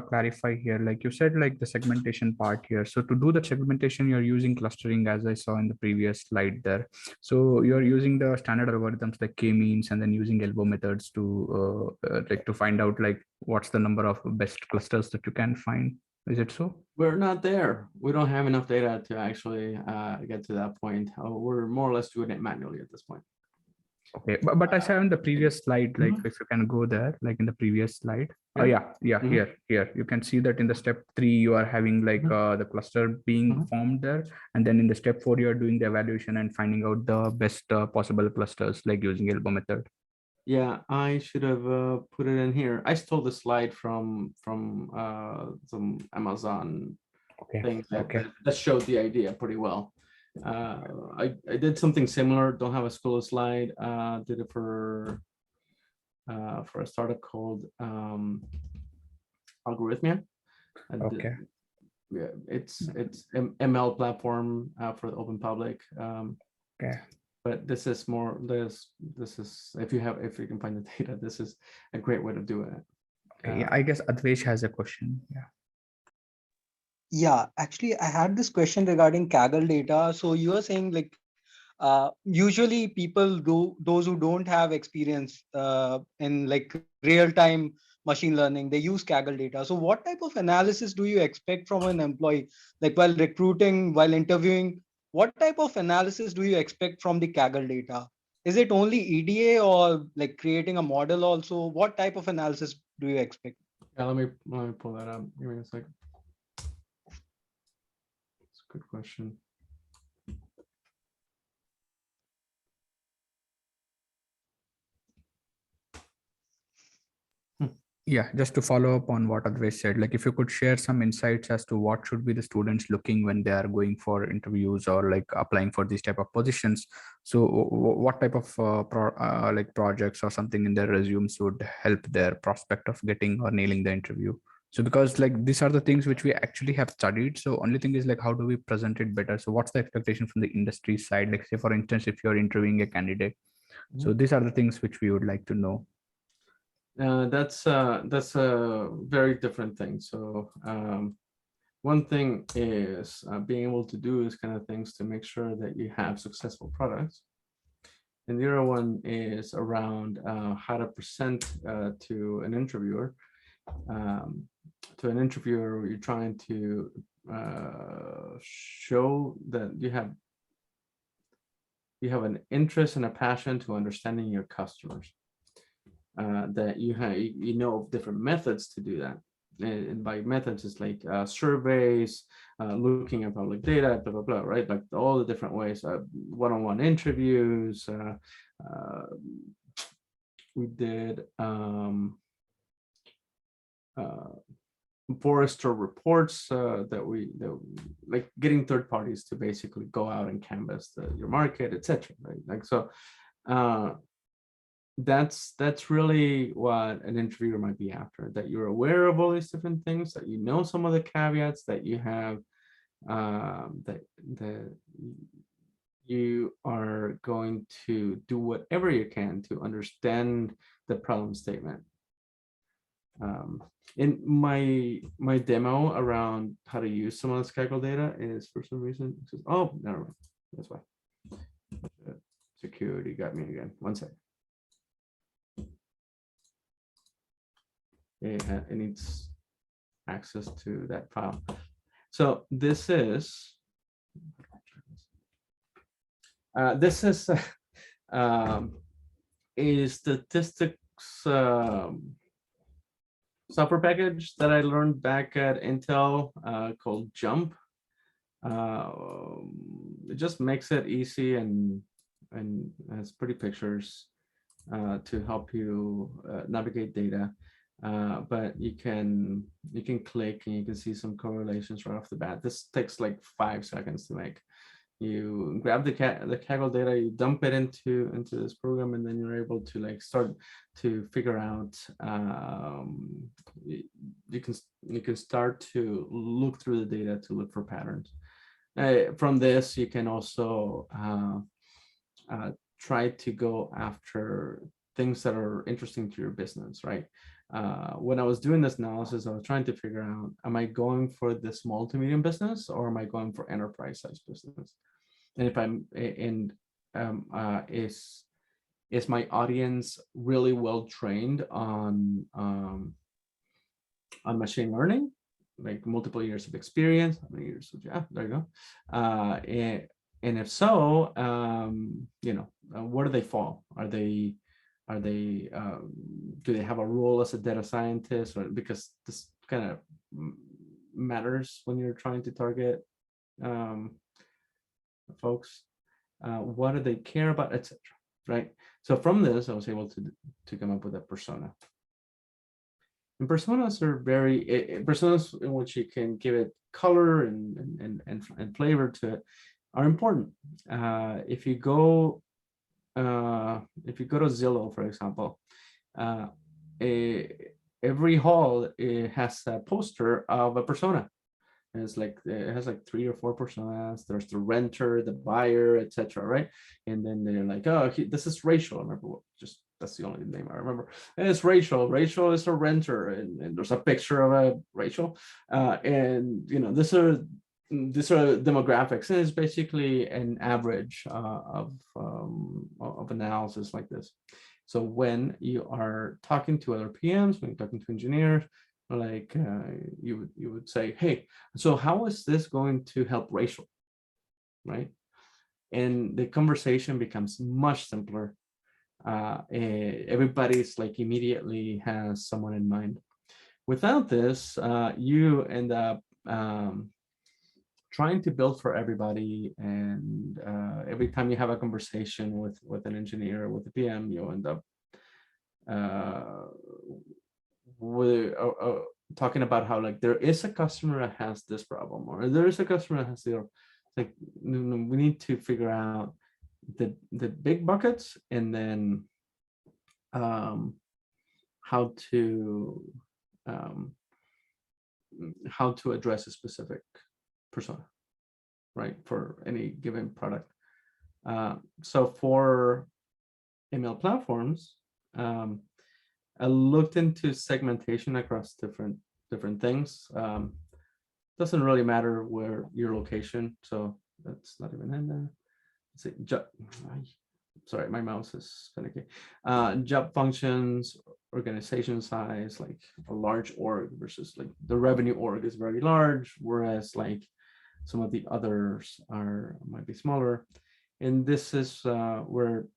clarify here, like you said, like the segmentation part here. So to do the segmentation, you're using clustering, as I saw in the previous slide there. So you're using the standard algorithms like k-means, and then using elbow methods to to find out like what's the number of best clusters that you can find. Is it so? We're not there. We don't have enough data to actually get to that point. We're more or less doing it manually at this point. Okay, but I saw in the previous slide, like if you can go there, like in the previous slide. Oh yeah, here you can see that in the step 3 you are having like the cluster being formed there, and then in the step 4 you are doing the evaluation and finding out the best possible clusters, like using elbow method. Yeah, I should have put it in here. I stole the slide from some Amazon thing that showed the idea pretty well. I did something similar. Don't have a school slide. Did it for a startup called Algorithmia. Okay. Yeah, it's ML platform for the open public. Okay. But this is more this is if you can find the data, this is a great way to do it. Okay. I guess Advesh has a question. Yeah. Yeah, actually, I had this question regarding Kaggle data. So you are saying like, usually people those who don't have experience in like real-time machine learning, they use Kaggle data. So what type of analysis do you expect from an employee? Like while recruiting, while interviewing, what type of analysis do you expect from the Kaggle data? Is it only EDA or like creating a model also? What type of analysis do you expect? Yeah, let me pull that up. Give me a second. Good question. Yeah, just to follow up on what Advesh said, like if you could share some insights as to what should be the students looking when they are going for interviews or like applying for these type of positions. So what type of projects or something in their resumes would help their prospect of getting or nailing the interview? So because like these are the things which we actually have studied. So only thing is like, how do we present it better? So what's the expectation from the industry side? Like say, for instance, if you're interviewing a candidate. So these are the things which we would like to know. That's a very different thing. So one thing is being able to do this kind of things to make sure that you have successful products. And the other one is around how to present to an interviewer. You're trying to show that you have an interest and a passion to understanding your customers. That you know of different methods to do that. And by methods, it's like surveys, looking at public data, blah, blah, blah, right? Like all the different ways, one-on-one interviews. We did Forrester reports that like getting third parties to basically go out and canvas your market, etc. Right? Like so. That's really what an interviewer might be after, that you're aware of all these different things, that you know some of the caveats, that you have that you are going to do whatever you can to understand the problem statement. In my demo around how to use some of the Kaggle data is for some reason, oh, never mind. That's why. Security got me again. One second. It needs access to that file. So this is a statistics software package that I learned back at Intel called Jump. It just makes it easy and has pretty pictures to help you navigate data. But you can click and you can see some correlations right off the bat. This takes like 5 seconds to make. You grab the Kaggle data, you dump it into this program, and then you're able to like start to figure out. You can start to look through the data to look for patterns. From this, you can also try to go after things that are interesting to your business, right? When I was doing this analysis, I was trying to figure out, am I going for the small to medium business or am I going for enterprise size business? And if I'm is my audience really well trained on machine learning, like multiple years of experience? How many years? Yeah, there you go. And if so, where do they fall? Do they have a role as a data scientist? Or because this kind of matters when you're trying to target folks. What do they care about, etc. Right? So from this, I was able to come up with a persona. And personas are personas in which you can give it color and flavor to it are important. If you go to Zillow, for example, every hall has a poster of a persona. And it has like 3 or 4 personas. There's the renter, the buyer, etc. Right? And then they're like, oh, this is Rachel. I remember that's the only name I remember. And it's Rachel. Rachel is a renter, and there's a picture of a Rachel. And these are demographics, and it's basically an average of analysis like this. So when you are talking to other PMs, when you're talking to engineers, like you would say, hey, so how is this going to help Rachel, right? And the conversation becomes much simpler. Everybody's like immediately has someone in mind. Without this, you end up trying to build for everybody, and every time you have a conversation with an engineer or with a PM, you end up talking about how like there is a customer that has this problem, or there is a customer that has the, like, we need to figure out the big buckets, and then how to address a specific persona, right, for any given product. So for ML platforms, I looked into segmentation across different things. Doesn't really matter where your location, so that's not even in there. Let's see, sorry, my mouse is finicky. Job functions, organization size, like a large org versus like the revenue org is very large, whereas like some of the others might be smaller. And this is where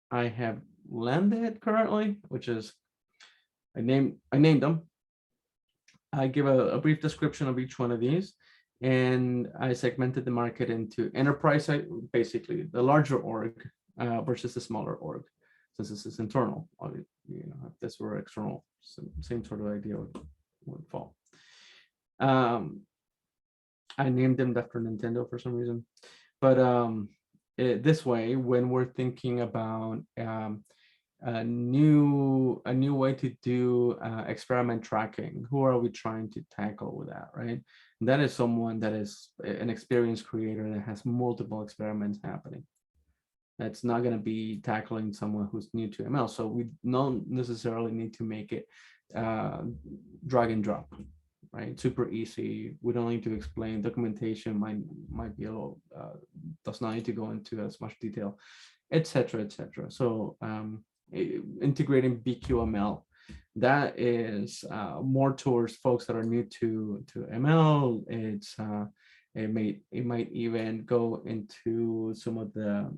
I have landed currently, which is I named them. I give a brief description of each one of these, and I segmented the market into enterprise, basically the larger org versus the smaller org, since this is internal. If this were external, same sort of idea would fall. I named them after Nintendo for some reason, but this way, when we're thinking about a new way to do experiment tracking. Who are we trying to tackle with that, right? And that is someone that is an experienced creator that has multiple experiments happening. That's not going to be tackling someone who's new to ML. So we don't necessarily need to make it drag and drop, right? Super easy. We don't need to explain. Documentation might be a little does not need to go into as much detail, etc., etc. So integrating BQML, that is more towards folks that are new to ML. It might even go into some of the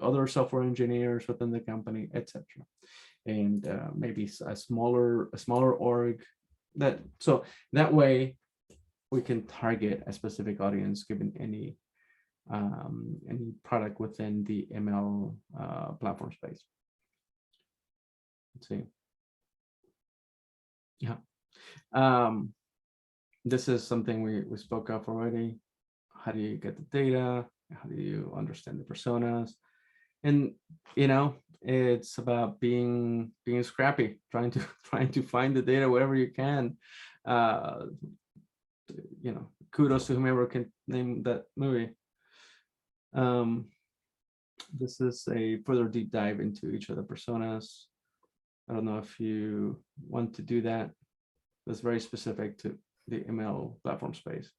other software engineers within the company, etc. And maybe a smaller org. That way we can target a specific audience given any product within the ML platform space. Let's see. Yeah. This is something we spoke of already. How do you get the data? How do you understand the personas? And it's about being scrappy, trying to find the data wherever you can. Kudos to whomever can name that movie. This is a further deep dive into each of the personas. I don't know if you want to do that. That's very specific to the ML platform space.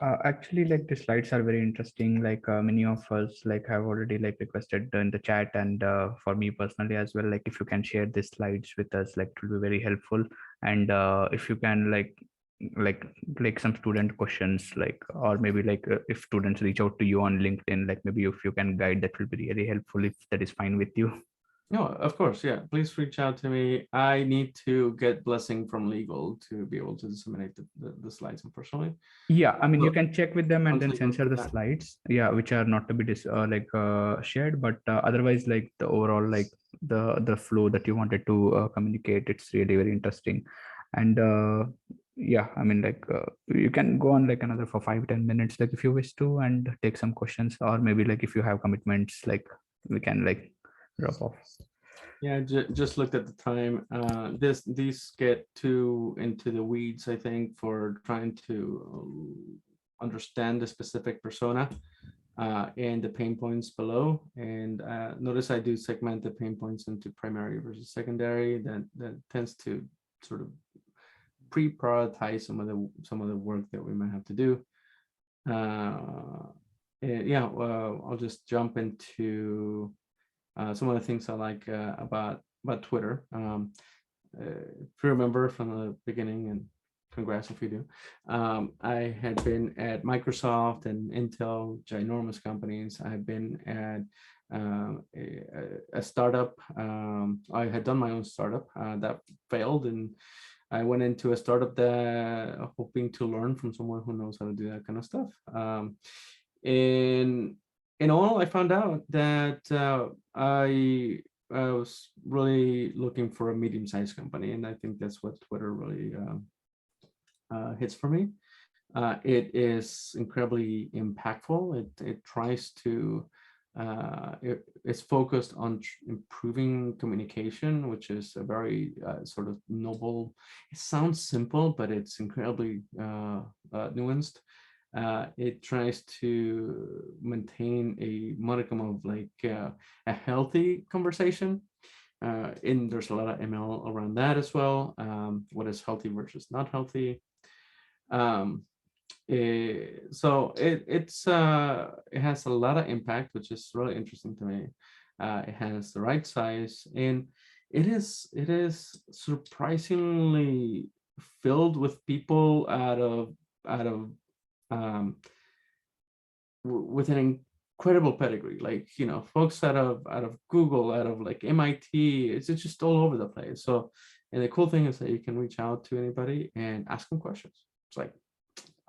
Actually, like the slides are very interesting. Like many of us like have already like requested in the chat, and for me personally as well, like if you can share the slides with us, like it will be very helpful. And if you can like some student questions, like, or maybe like if students reach out to you on LinkedIn, like maybe if you can guide, that will be really helpful if that is fine with you. No, of course, yeah. Please reach out to me. I need to get blessing from legal to be able to disseminate the slides, unfortunately. Yeah, I mean, you can check with them and then Once I go censor through the that. slides, yeah, which are not to be shared, but otherwise, like the overall, like the flow that you wanted to communicate, it's really very interesting. And yeah, I mean, like you can go on like another for 5-10 minutes, like if you wish to, and take some questions, or maybe like if you have commitments, like we can like drop off. Yeah, just looked at the time. These get too into the weeds, I think, for trying to understand the specific persona and the pain points below. And notice I do segment the pain points into primary versus secondary. That tends to sort of pre-prioritize some of the work that we might have to do. Yeah, well, I'll just jump into some of the things I like about Twitter. If you remember from the beginning, and congrats if you do, I had been at Microsoft and Intel, ginormous companies. I've been at a startup. I had done my own startup that failed, and I went into a startup that hoping to learn from someone who knows how to do that kind of stuff. In all, I found out that I was really looking for a medium-sized company, and I think that's what Twitter really hits for me. It is incredibly impactful. It tries to it's focused on improving communication, which is a very sort of noble. It sounds simple, but it's incredibly nuanced. It tries to maintain a modicum of like a healthy conversation. And there's a lot of ML around that as well. What is healthy versus not healthy? So it has a lot of impact, which is really interesting to me. It has the right size, and it is surprisingly filled with people with an incredible pedigree, like folks out of Google, out of like MIT. It's just all over the place. So, and the cool thing is that you can reach out to anybody and ask them questions. It's like,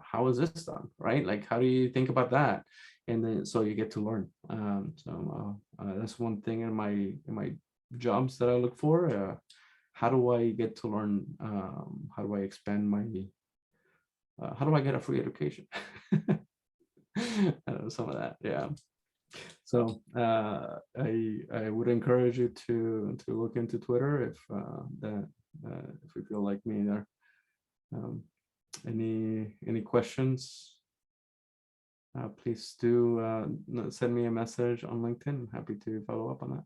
how is this done, right? Like, how do you think about that? And then so you get to learn. That's one thing in my jobs that I look for. How do I get to learn? How do I expand my how do I get a free education? Some of that, yeah. So I would encourage you to look into Twitter if if you feel like me there. Any questions? Please do send me a message on LinkedIn. I'm happy to follow up on that.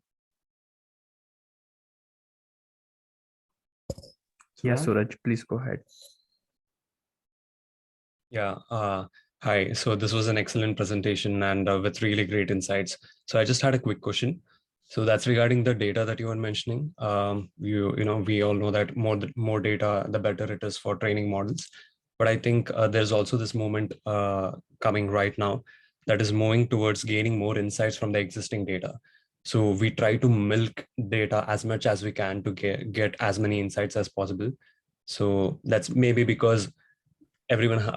Yeah, Suraj? Suraj, please go ahead. Yeah, hi. So this was an excellent presentation and with really great insights. So I just had a quick question. So that's regarding the data that you were mentioning. You know, we all know that more data, the better it is for training models. But I think there's also this moment coming right now that is moving towards gaining more insights from the existing data. So we try to milk data as much as we can to get as many insights as possible. So that's maybe because everyone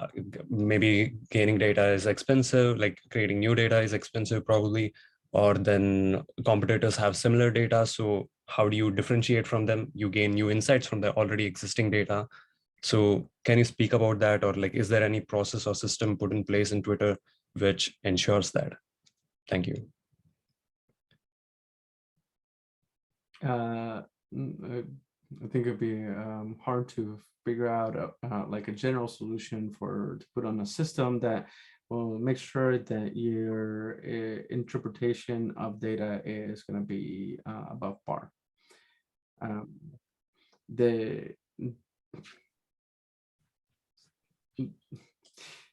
maybe gaining data is expensive, like creating new data is expensive probably, or then competitors have similar data. So how do you differentiate from them? You gain new insights from the already existing data. So can you speak about that, or like, is there any process or system put in place in Twitter which ensures that? Thank you. I think it'd be hard to figure out like a general solution to put on a system that will make sure that your interpretation of data is going to be above par.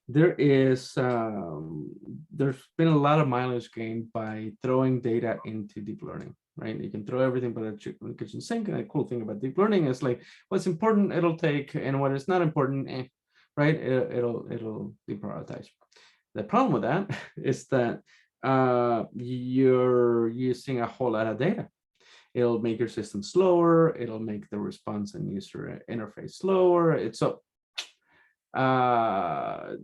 There's been a lot of mileage gained by throwing data into deep learning, right? You can throw everything but the kitchen sink. And the cool thing about deep learning is like what's important it'll take, and what is not important, right? It'll be prioritized. The problem with that is that you're using a whole lot of data. It'll make your system slower. It'll make the response and user interface slower. It's so not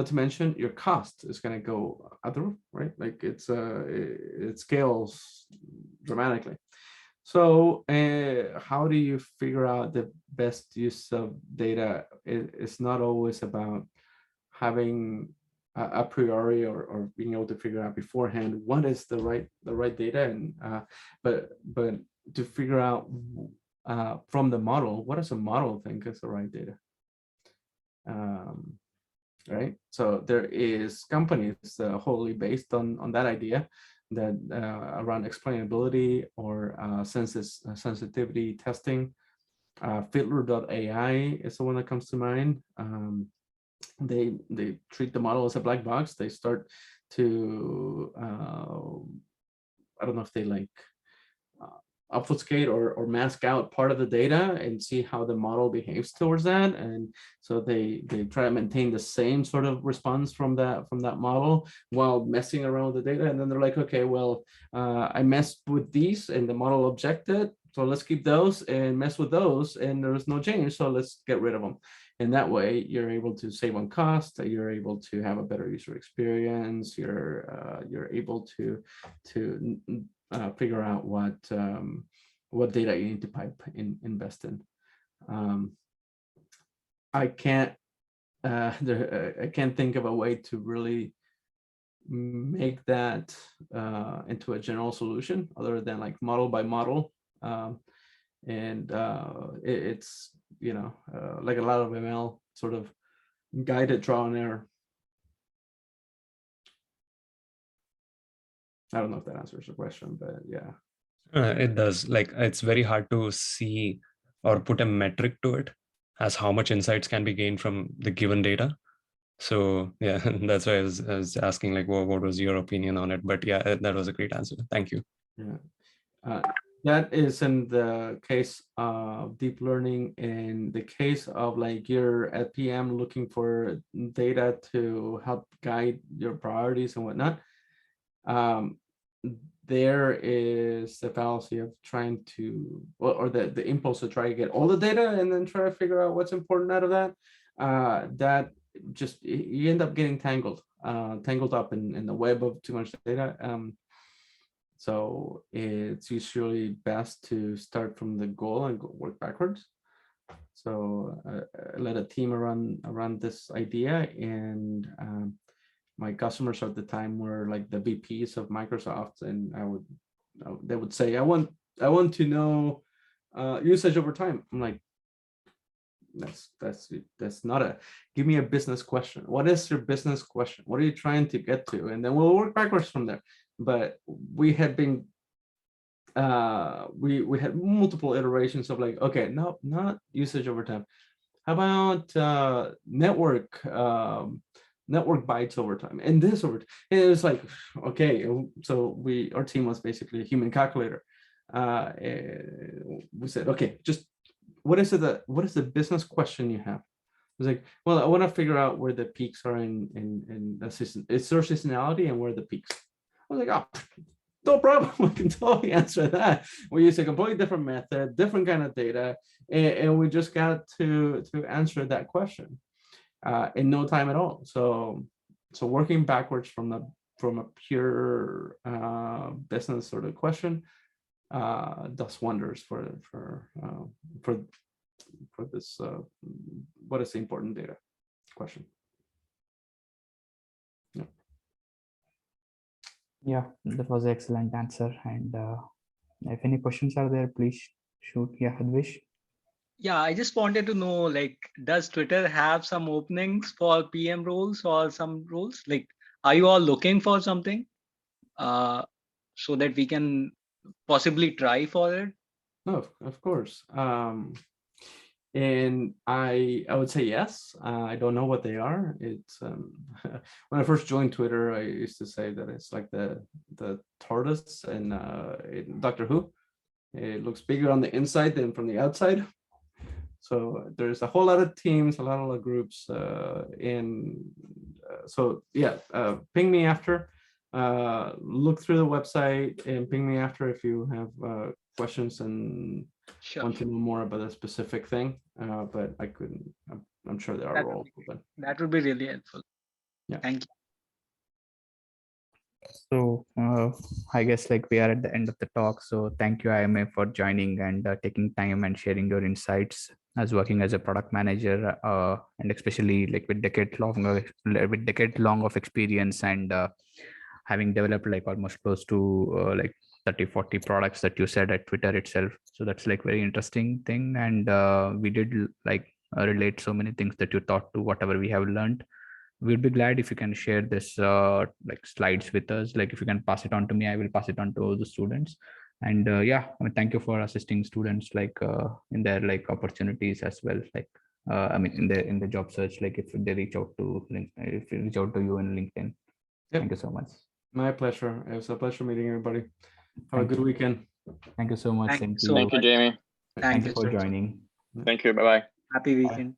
to mention your cost is going to go out the roof, right? Like it scales dramatically. So how do you figure out the best use of data? It's not always about having a priori or being able to figure out beforehand what is the right data, and but to figure out from the model, what does a model think is the right data? Right, so there is companies wholly based on that idea, that around explainability or sensitivity testing. Fiddler.ai is the one that comes to mind. They treat the model as a black box. They start to I don't know if they like obfuscate or mask out part of the data and see how the model behaves towards that, and so they try to maintain the same sort of response from that model while messing around with the data. And then they're like, okay, well, I messed with these and the model objected, so let's keep those and mess with those, and there's no change, so let's get rid of them. And that way you're able to save on cost, you're able to have a better user experience, you're able to figure out what data you need to invest in. I can't think of a way to really make that into a general solution other than like model by model. And it's, you know, like a lot of ML sort of guided trial and error. I don't know if that answers the question, but yeah. It does. Like, it's very hard to see or put a metric to it as how much insights can be gained from the given data. So yeah, that's why I was asking like, what was your opinion on it? But yeah, that was a great answer. Thank you. Yeah. That is in the case of deep learning. In the case of like you're at PM looking for data to help guide your priorities and whatnot, there is the fallacy of trying to, or the impulse to try to get all the data and then try to figure out what's important out of that. That just, you end up getting tangled up in the web of too much data. So it's usually best to start from the goal and work backwards. So let a team run this idea, and my customers at the time were like the VPs of Microsoft, and they would say, I want to know usage over time. I'm like, that's not a, give me a business question. What is your business question? What are you trying to get to? And then we'll work backwards from there. But we had been we had multiple iterations of like, okay, no, not usage over time. How about network bytes over time, and this over time? And it was like, okay, so our team was basically a human calculator. We said, okay, just what is the business question you have? It was like, well, I want to figure out where the peaks are in the system. It's their seasonality and where are the peaks. I was like, oh, no problem. We can totally answer that. We use a completely different method, different kind of data, and we just got to answer that question in no time at all. So working backwards from a pure business sort of question does wonders for this what is the important data question. Yeah, that was an excellent answer. And if any questions are there, please shoot. Yeah, Advish. Yeah, I just wanted to know, like, does Twitter have some openings for PM roles or some roles? Like, are you all looking for something so that we can possibly try for it? No, of course. And I would say yes. I don't know what they are. It's when I first joined Twitter, I used to say that it's like the TARDIS in Doctor Who. It looks bigger on the inside than from the outside. So there's a whole lot of teams, a lot of groups, so yeah, ping me after. Look through the website and ping me after if you have questions and want to know more about a specific thing. But I couldn't. I'm sure there are roles. That would be really helpful. Yeah. Thank you. So I guess like we are at the end of the talk. So thank you, IMA, for joining and taking time and sharing your insights as working as a product manager, and especially like with decade long of experience and having developed like almost close to like 30-40 products that you said at Twitter itself. So that's like very interesting thing. And we did like relate so many things that you taught to whatever we have learned. We'd be glad if you can share this like slides with us. Like if you can pass it on to me, I will pass it on to all the students. And yeah, I mean, thank you for assisting students like in their like opportunities as well. Like I mean, in the job search, like if they reach out to if you reach out to you in LinkedIn. Yep. Thank you so much. My pleasure. It was a pleasure meeting everybody. Have a good weekend. Thank you so much. Thank you, Jamie. Thank you for joining. Thank you. Bye-bye. Happy weekend.